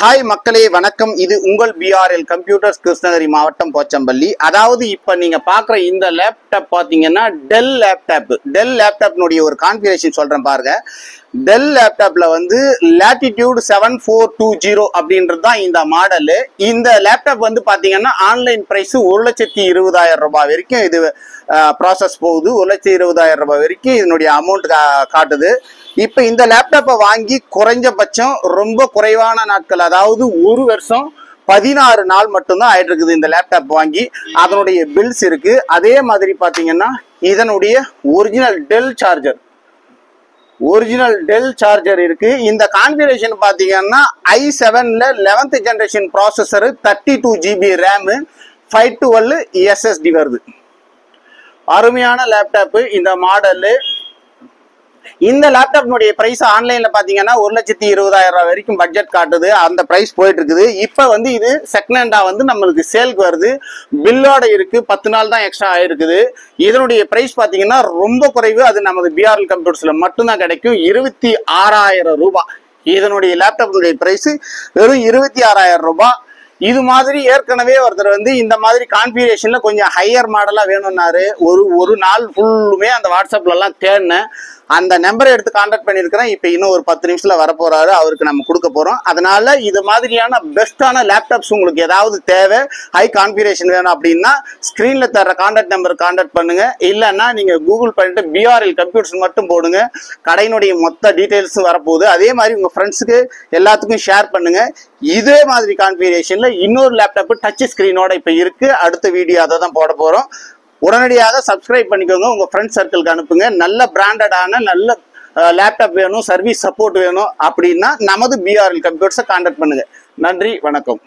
Hi மக்களே வணக்கம். இது உங்கள் BRL கம்ப்யூட்டர்ஸ் கிருஷ்ணகிரி மாவட்டம் போச்சம்பள்ளி. அதாவது இப்போ நீங்கள் பார்க்குற இந்த லேப்டாப் பார்த்தீங்கன்னா டெல் லேப்டாப்னுடைய ஒரு கான்ஃபிகரேஷன் சொல்கிறேன் பாருங்க. டெல் லேப்டாப்பில் வந்து லேட்டிடியூட் 7420 அப்படின்றது தான் இந்த மாடலு. இந்த லேப்டாப் வந்து பார்த்தீங்கன்னா ஆன்லைன் ப்ரைஸு 1,20,000 ரூபாய் வரைக்கும் இது ப்ராசஸ் போகுது. 1,20,000 ரூபாய் வரைக்கும் இதனுடைய அமௌண்ட் காட்டுது. இப்போ இந்த லேப்டாப்பை வாங்கி குறைஞ்சபட்சம் ரொம்ப குறைவான நாட்கள், அதாவது ஒரு வருஷம் 16 நாள் மட்டும்தான் ஆயிட்டு இருக்குது இந்த லேப்டாப் வாங்கி. அதனுடைய பில்ஸ் இருக்கு. அதே மாதிரி பார்த்தீங்கன்னா இதனுடைய ஒரிஜினல் டெல் சார்ஜர் இருக்கு. இந்த கான்ஃபிகரேஷன் பார்த்தீங்கன்னா i7ல 11th generation processor, 32 GB RAM, 512 SSD வருது. அருமையான லேப்டாப்பு இந்த மாடலு. இந்த லேப்டாப்னுடைய பிரைஸ் ஆன்லைன்ல பாத்தீங்கன்னா 1,20,000 ரூபாய் வரைக்கும் பட்ஜெட் காட்டுது. அந்த பிரைஸ் போயிட்டு இருக்குது. இப்ப வந்து இது செகண்ட் ஹேண்டா வந்து நம்மளுக்கு சேலுக்கு வருது. பில்லோட இருக்கு. 10 நாள் தான் எக்ஸ்ட்ரா ஆயிருக்குது. இதனுடைய பிரைஸ் பாத்தீங்கன்னா ரொம்ப குறைவு. அது நமது BRL கம்ப்யூட்டர்ஸ்ல மட்டும்தான் கிடைக்கும். 26,000 ரூபாய். இதனுடைய லேப்டாப்னுடைய பிரைஸ் வெறும் 26,000 ரூபாய். இது மாதிரி ஏற்கனவே ஒருத்தர் வந்து இந்த மாதிரி கான்ஃபிகரேஷன்ல கொஞ்சம் ஹையர் மாடலா வேணும்னாரு. ஒரு நாள் ஃபுல்லுமே அந்த வாட்ஸ்அப்ல எல்லாம் தேடினேன். அந்த நம்பரை எடுத்து கான்டாக்ட் பண்ணியிருக்கிறேன். இப்போ இன்னும் ஒரு 10 நிமிஷத்துல வரப்போறாரு. அவருக்கு நம்ம கொடுக்க போறோம். அதனால இது மாதிரியான பெஸ்டான லேப்டாப்ஸ் உங்களுக்கு ஏதாவது தேவை, ஹை கான்ஃபிகரேஷன் வேணும் அப்படின்னா ஸ்கிரீன்ல தர கான்டாக்ட் நம்பருக்கு கான்டாக்ட் பண்ணுங்க. இல்லைன்னா நீங்க கூகுள் பண்ணிட்டு BRL கம்ப்யூட்டர்ஸ் மட்டும் போடுங்க. கடையினுடைய மொத்த டீடைல்ஸும் வரப்போகுது. அதே மாதிரி உங்க ஃப்ரெண்ட்ஸுக்கு எல்லாத்துக்கும் ஷேர் பண்ணுங்க. இதே மாதிரி கான்ஃபிகரேஷன்ல இன்னொரு லேப்டாப் டச் ஸ்கிரீனோட இப்போ இருக்கு. அடுத்த வீடியோ அதை தான் போட போறோம். உடனடியாக சப்ஸ்கிரைப் பண்ணிக்கோங்க. உங்க ஃப்ரெண்ட்ஸ் சர்க்கிளுக்கு அனுப்புங்க. நல்ல பிராண்டடான நல்ல லேப்டாப் வேணும், சர்வீஸ் சப்போர்ட் வேணும் அப்படின்னா நமது BRL கம்ப்யூட்டர்ஸை கான்டாக்ட் பண்ணுங்க. நன்றி, வணக்கம்.